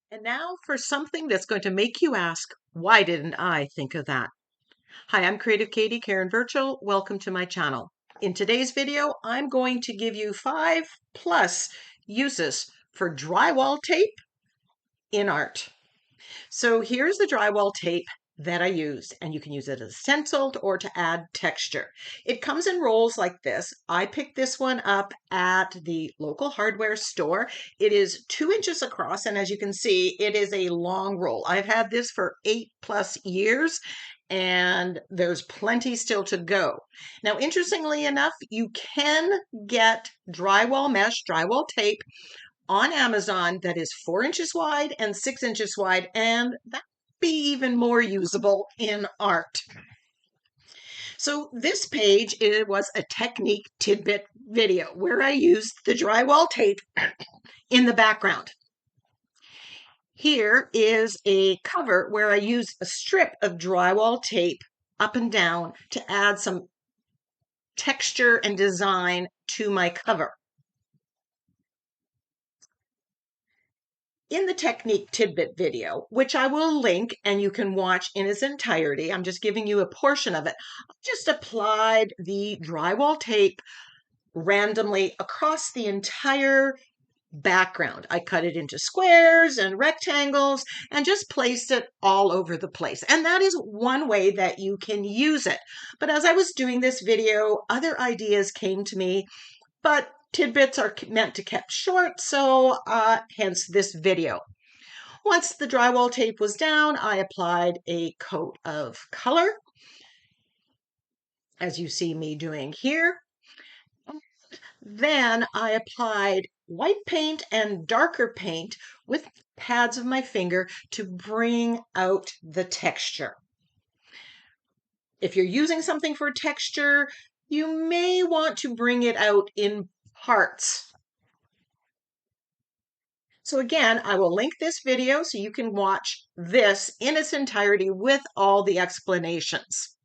And now for something that's going to make you ask, why didn't I think of that? Hi, I'm Creative Katie, Karen Burchill. Welcome to my channel. In today's video, I'm going to give you 5+ uses for drywall tape in art. So here's the drywall tape that I used, and you can use it as stenciled or to add texture. It comes in rolls like this. I picked this one up at the local hardware store. It is 2 inches across, and as you can see, it is a long roll. I've had this for 8+ years, and there's plenty still to go. Now, interestingly enough, you can get drywall mesh, drywall tape on Amazon that is 4 inches wide and 6 inches wide, and that would be even more usable in art. So this page, it was a technique tidbit video where I used the drywall tape in the background. Here is a cover where I used a strip of drywall tape up and down to add some texture and design to my cover. In the technique tidbit video, which I will link and you can watch in its entirety, I'm just giving you a portion of it. I just applied the drywall tape randomly across the entire background. I cut it into squares and rectangles and just placed it all over the place. And that is one way that you can use it. But as I was doing this video, other ideas came to me, but tidbits are meant to kept short, so hence this video. Once the drywall tape was down, I applied a coat of color, as you see me doing here. Then I applied white paint and darker paint with pads of my finger to bring out the texture. If you're using something for texture, you may want to bring it out in parts. So again, I will link this video so you can watch this in its entirety with all the explanations.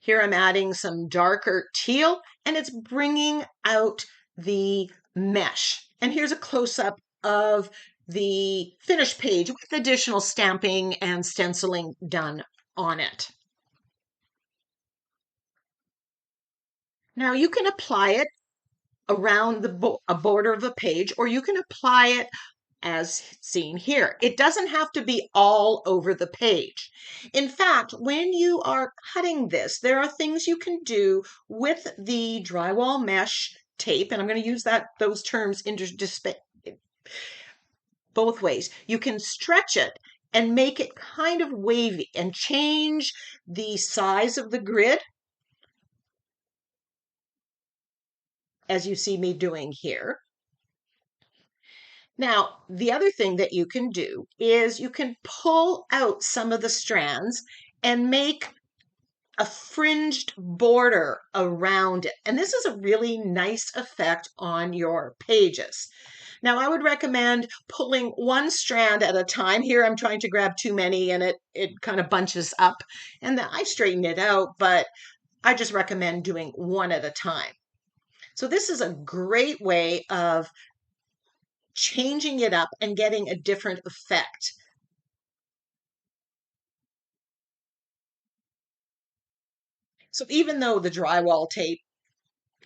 Here I'm adding some darker teal, and it's bringing out the mesh. And here's a close-up of the finished page with additional stamping and stenciling done on it. Now you can apply it around a border of a page, or you can apply it as seen here. It doesn't have to be all over the page. In fact, when you are cutting this, there are things you can do with the drywall mesh tape, and I'm going to use those terms both ways. You can stretch it and make it kind of wavy and change the size of the grid, as you see me doing here. Now, the other thing that you can do is you can pull out some of the strands and make a fringed border around it. And this is a really nice effect on your pages. Now, I would recommend pulling one strand at a time. Here, I'm trying to grab too many and it kind of bunches up. And then I straighten it out, but I just recommend doing one at a time. So this is a great way of changing it up and getting a different effect. So even though the drywall tape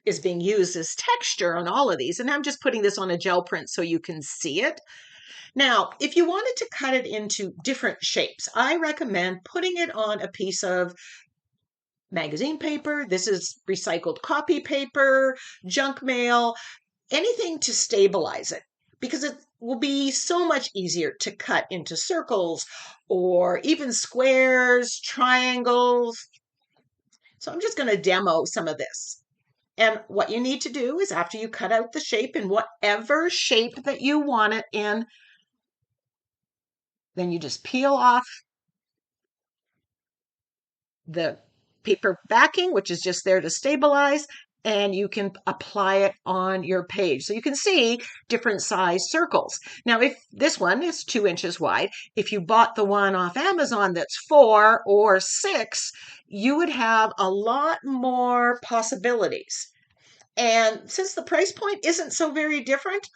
is being used as texture on all of these, and I'm just putting this on a gel print so you can see it. Now, if you wanted to cut it into different shapes, I recommend putting it on a piece of magazine paper. This is recycled copy paper, junk mail, anything to stabilize it, because it will be so much easier to cut into circles or even squares, triangles. So I'm just going to demo some of this. And what you need to do is after you cut out the shape in whatever shape that you want it in, then you just peel off the paper backing, which is just there to stabilize, and you can apply it on your page. So you can see different size circles. Now, if this one is 2 inches wide, if you bought the one off Amazon that's 4 or 6, you would have a lot more possibilities. And since the price point isn't so very different,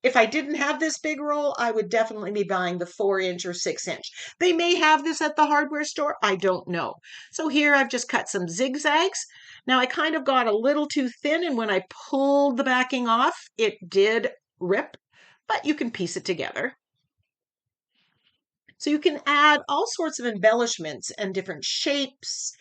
If I didn't have this big roll, I would definitely be buying the 4-inch or 6-inch. They may have this at the hardware store. I don't know. So here I've just cut some zigzags. Now I kind of got a little too thin, and when I pulled the backing off, it did rip, but you can piece it together. So you can add all sorts of embellishments and different shapes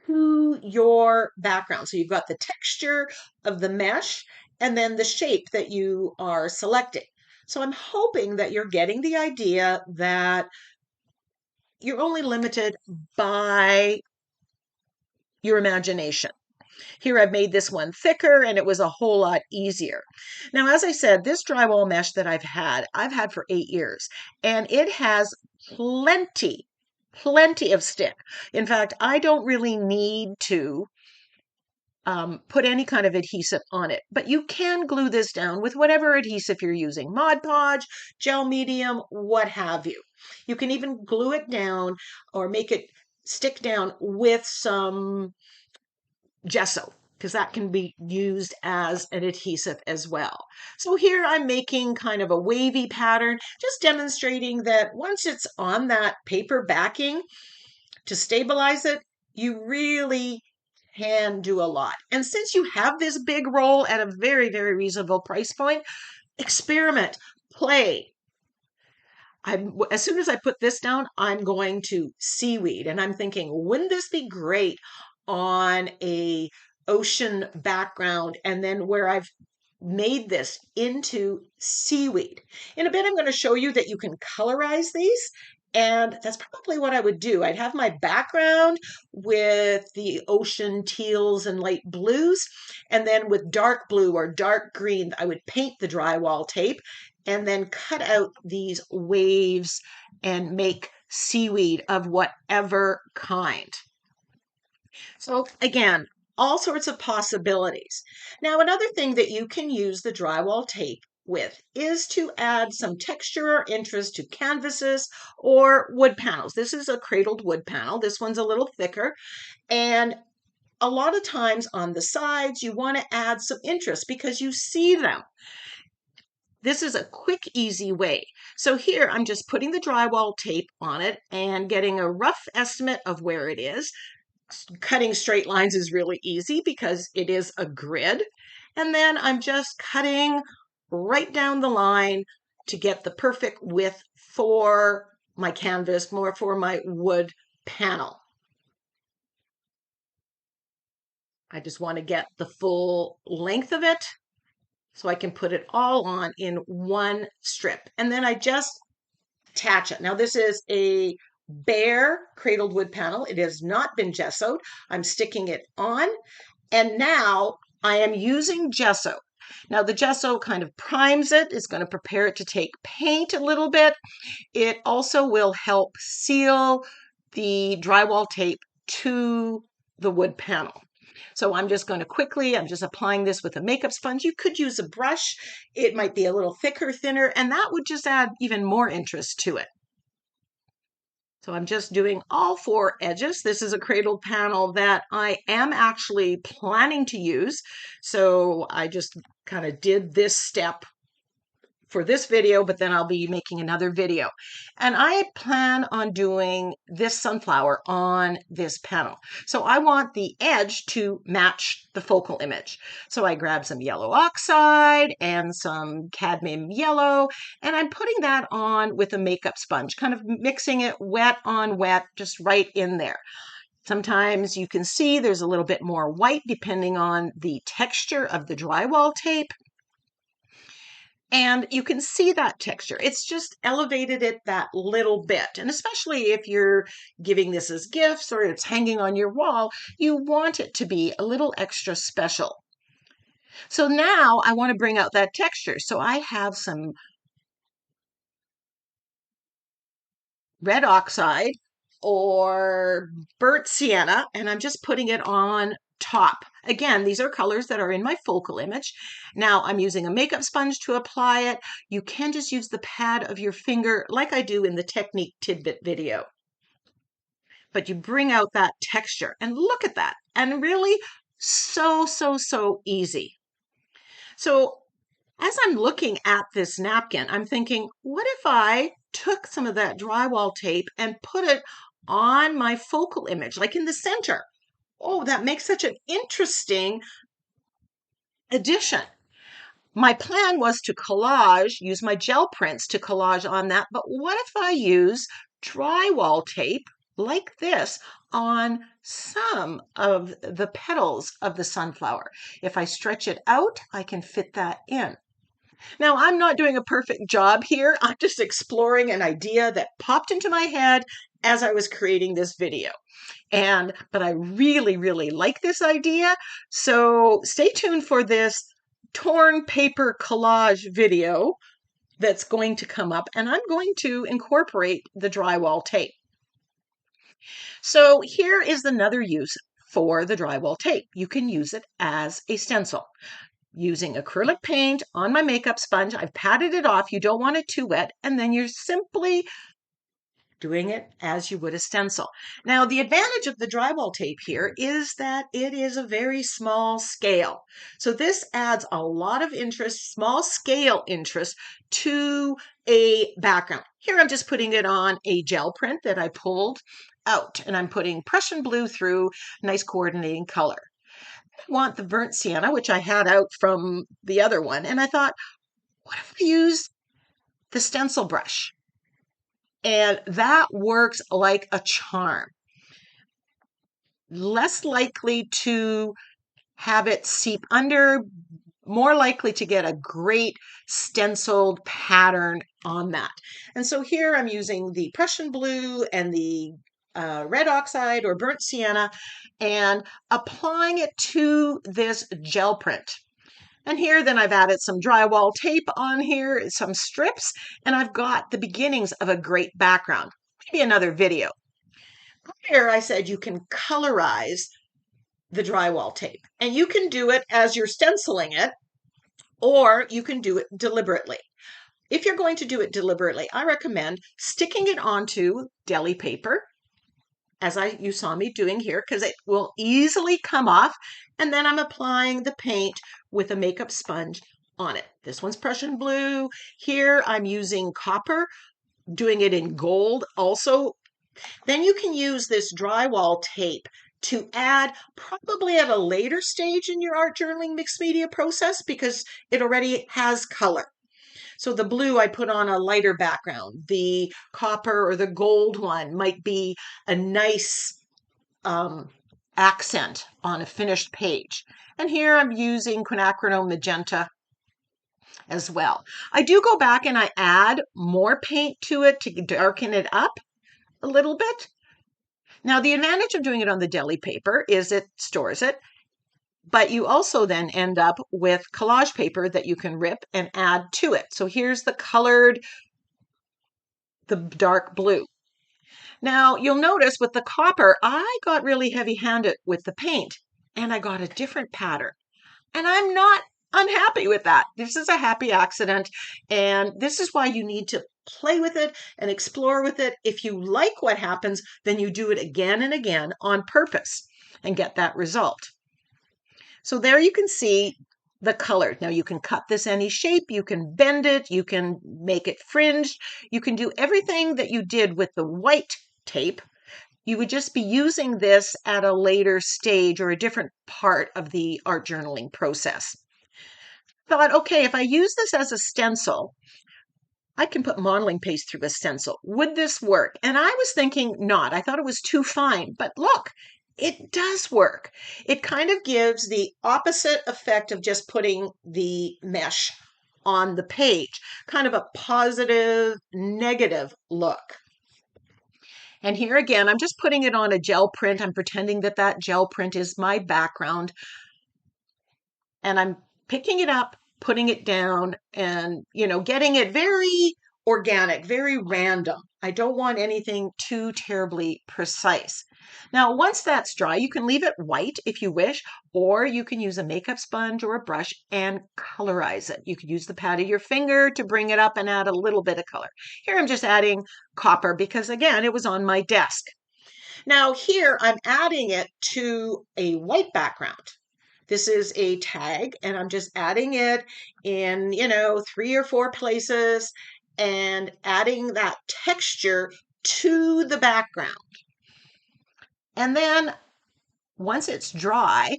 to your background. So you've got the texture of the mesh and then the shape that you are selecting. So I'm hoping that you're getting the idea that you're only limited by your imagination. Here I've made this one thicker and it was a whole lot easier. Now, as I said, this drywall mesh that I've had for 8 years, and it has plenty of stick. In fact, I don't really need to put any kind of adhesive on it, but you can glue this down with whatever adhesive you're using, Mod Podge, gel medium, what have you. You can even glue it down or make it stick down with some gesso, because that can be used as an adhesive as well. So here I'm making kind of a wavy pattern, just demonstrating that once it's on that paper backing, to stabilize it, you really can do a lot. And since you have this big roll at a very, very reasonable price point, experiment, play. As soon as I put this down, I'm going to seaweed. And I'm thinking, wouldn't this be great on a ocean background? And then where I've made this into seaweed. In a bit, I'm going to show you that you can colorize these. And that's probably what I would do. I'd have my background with the ocean teals and light blues. And then with dark blue or dark green, I would paint the drywall tape and then cut out these waves and make seaweed of whatever kind. So again, all sorts of possibilities. Now, another thing that you can use the drywall tape with is to add some texture or interest to canvases or wood panels. This is a cradled wood panel. This one's a little thicker. And a lot of times on the sides, you want to add some interest because you see them. This is a quick, easy way. So here I'm just putting the drywall tape on it and getting a rough estimate of where it is. Cutting straight lines is really easy because it is a grid. And then I'm just cutting right down the line to get the perfect width for my canvas, more for my wood panel. I just want to get the full length of it so I can put it all on in one strip. And then I just attach it. Now this is a bare cradled wood panel. It has not been gessoed. I'm sticking it on, and now I am using gesso. Now the gesso kind of primes it. It's going to prepare it to take paint a little bit. It also will help seal the drywall tape to the wood panel. So I'm just going to quickly, I'm just applying this with a makeup sponge. You could use a brush. It might be a little thicker, thinner, and that would just add even more interest to it. So I'm just doing all 4 edges. This is a cradled panel that I am actually planning to use. So I just kind of did this step for this video, but then I'll be making another video. And I plan on doing this sunflower on this panel. So I want the edge to match the focal image. So I grabbed some yellow oxide and some cadmium yellow, and I'm putting that on with a makeup sponge, kind of mixing it wet on wet, just right in there. Sometimes you can see there's a little bit more white depending on the texture of the drywall tape. And you can see that texture. It's just elevated it that little bit. And especially if you're giving this as gifts or it's hanging on your wall, you want it to be a little extra special. So now I want to bring out that texture. So I have some red oxide or burnt sienna, and I'm just putting it on top. Again, these are colors that are in my focal image. Now I'm using a makeup sponge to apply it. You can just use the pad of your finger like I do in the technique tidbit video. But you bring out that texture and look at that. And really so easy. So As I'm looking at this napkin, I'm thinking, what if I took some of that drywall tape and put it on my focal image, like in the center? Oh, that makes such an interesting addition. My plan was to collage, use my gel prints to collage on that, but what if I use drywall tape like this on some of the petals of the sunflower? If I stretch it out, I can fit that in. Now, I'm not doing a perfect job here. I'm just exploring an idea that popped into my head as I was creating this video. But I really, really like this idea. So stay tuned for this torn paper collage video that's going to come up, and I'm going to incorporate the drywall tape. So here is another use for the drywall tape. You can use it as a stencil. Using acrylic paint on my makeup sponge, I've patted it off. You don't want it too wet, and then you're simply doing it as you would a stencil. Now, the advantage of the drywall tape here is that it is a very small scale. So this adds a lot of interest, small scale interest, to a background. Here I'm just putting it on a gel print that I pulled out, and I'm putting Prussian blue through, nice coordinating color. I want the burnt sienna, which I had out from the other one, and I thought, what if I use the stencil brush? And that works like a charm. Less likely to have it seep under, more likely to get a great stenciled pattern on that. And so here I'm using the Prussian blue and the red oxide or burnt sienna and applying it to this gel print. And here then I've added some drywall tape on here, some strips, and I've got the beginnings of a great background. Maybe another video. Here I said you can colorize the drywall tape, and you can do it as you're stenciling it, or you can do it deliberately. If you're going to do it deliberately, I recommend sticking it onto deli paper, as you saw me doing here, because it will easily come off. And then I'm applying the paint with a makeup sponge on it. This one's Prussian blue. Here I'm using copper, doing it in gold also. Then you can use this drywall tape to add probably at a later stage in your art journaling mixed media process because it already has color. So the blue I put on a lighter background. The copper or the gold one might be a nice accent on a finished page. And here I'm using quinacridone magenta as well. I do go back and I add more paint to it to darken it up a little bit. Now, the advantage of doing it on the deli paper is it stores it. But you also then end up with collage paper that you can rip and add to it. So here's the colored, the dark blue. Now you'll notice with the copper, I got really heavy-handed with the paint and I got a different pattern. And I'm not unhappy with that. This is a happy accident. And this is why you need to play with it and explore with it. If you like what happens, then you do it again and again on purpose and get that result. So there you can see the color. Now you can cut this any shape, you can bend it, you can make it fringed, you can do everything that you did with the white tape. You would just be using this at a later stage or a different part of the art journaling process. Thought, okay, if I use this as a stencil, I can put modeling paste through a stencil. Would this work? And I was thinking not. I thought it was too fine, but look, it does work. It kind of gives the opposite effect of just putting the mesh on the page, kind of a positive, negative look. And here again, I'm just putting it on a gel print. I'm pretending that that gel print is my background. And I'm picking it up, putting it down, and, getting it very organic, very random. I don't want anything too terribly precise. Now, once that's dry, you can leave it white if you wish, or you can use a makeup sponge or a brush and colorize it. You could use the pad of your finger to bring it up and add a little bit of color. Here I'm just adding copper because, again, it was on my desk. Now here I'm adding it to a white background. This is a tag, and I'm just adding it in, 3 or 4 places and adding that texture to the background. And then once it's dry,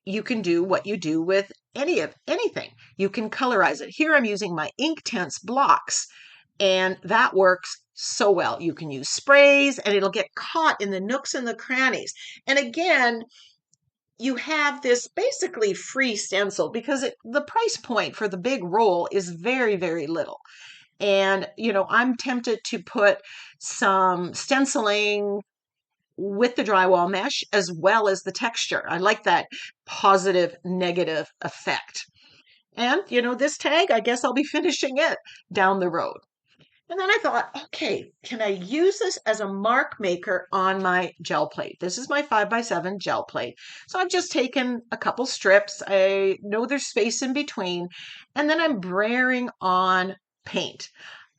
you can do what you do with anything. You can colorize it. Here I'm using my Inktense blocks, and that works so well. You can use sprays and it'll get caught in the nooks and the crannies. And again, you have this basically free stencil because the price point for the big roll is very, very little. And, I'm tempted to put some stenciling with the drywall mesh as well as the texture. I like that positive negative effect. And, this tag, I guess I'll be finishing it down the road. And then I thought, okay, can I use this as a mark maker on my gel plate? This is my 5x7 gel plate. So I've just taken a couple strips. I know there's space in between. And then I'm braying on paint.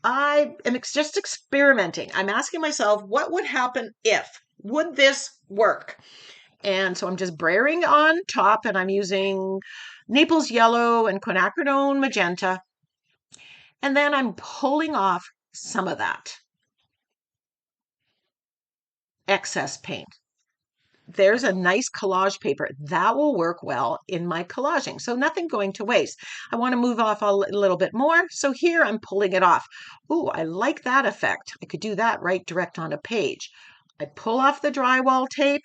I am just experimenting. I'm asking myself, what would happen if? Would this work? And so I'm just braying on top, and I'm using Naples yellow and quinacridone magenta. And then I'm pulling off some of that excess paint. There's a nice collage paper that will work well in my collaging. So nothing going to waste. I want to move off a little bit more. So here I'm pulling it off. Ooh, I like that effect. I could do that right direct on a page. I pull off the drywall tape,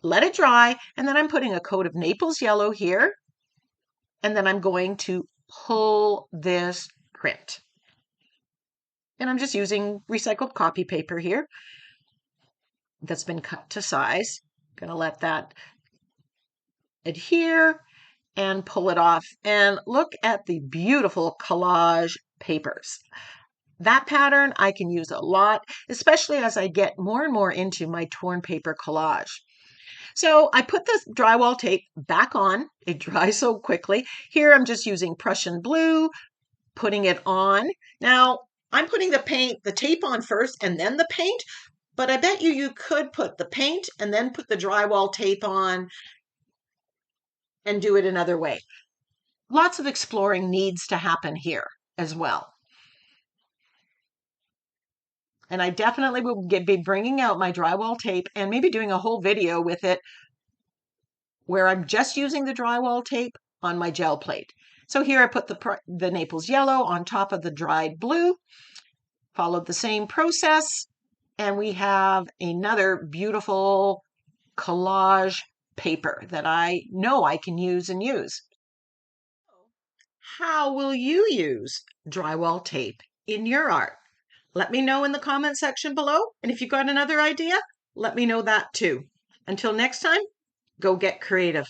let it dry, and then I'm putting a coat of Naples yellow here. And then I'm going to pull this print. And I'm just using recycled copy paper here that's been cut to size. I'm going to let that adhere and pull it off. And look at the beautiful collage papers. That pattern I can use a lot, especially as I get more and more into my torn paper collage. So I put the drywall tape back on. It dries so quickly. Here I'm just using Prussian blue, putting it on. Now, I'm putting the tape on first and then the paint, but I bet you could put the paint and then put the drywall tape on and do it another way. Lots of exploring needs to happen here as well. And I definitely will be bringing out my drywall tape and maybe doing a whole video with it where I'm just using the drywall tape on my gel plate. So here I put the Naples yellow on top of the dried blue, followed the same process, and we have another beautiful collage paper that I know I can use and use. How will you use drywall tape in your art? Let me know in the comment section below. And if you've got another idea, let me know that too. Until next time, go get creative.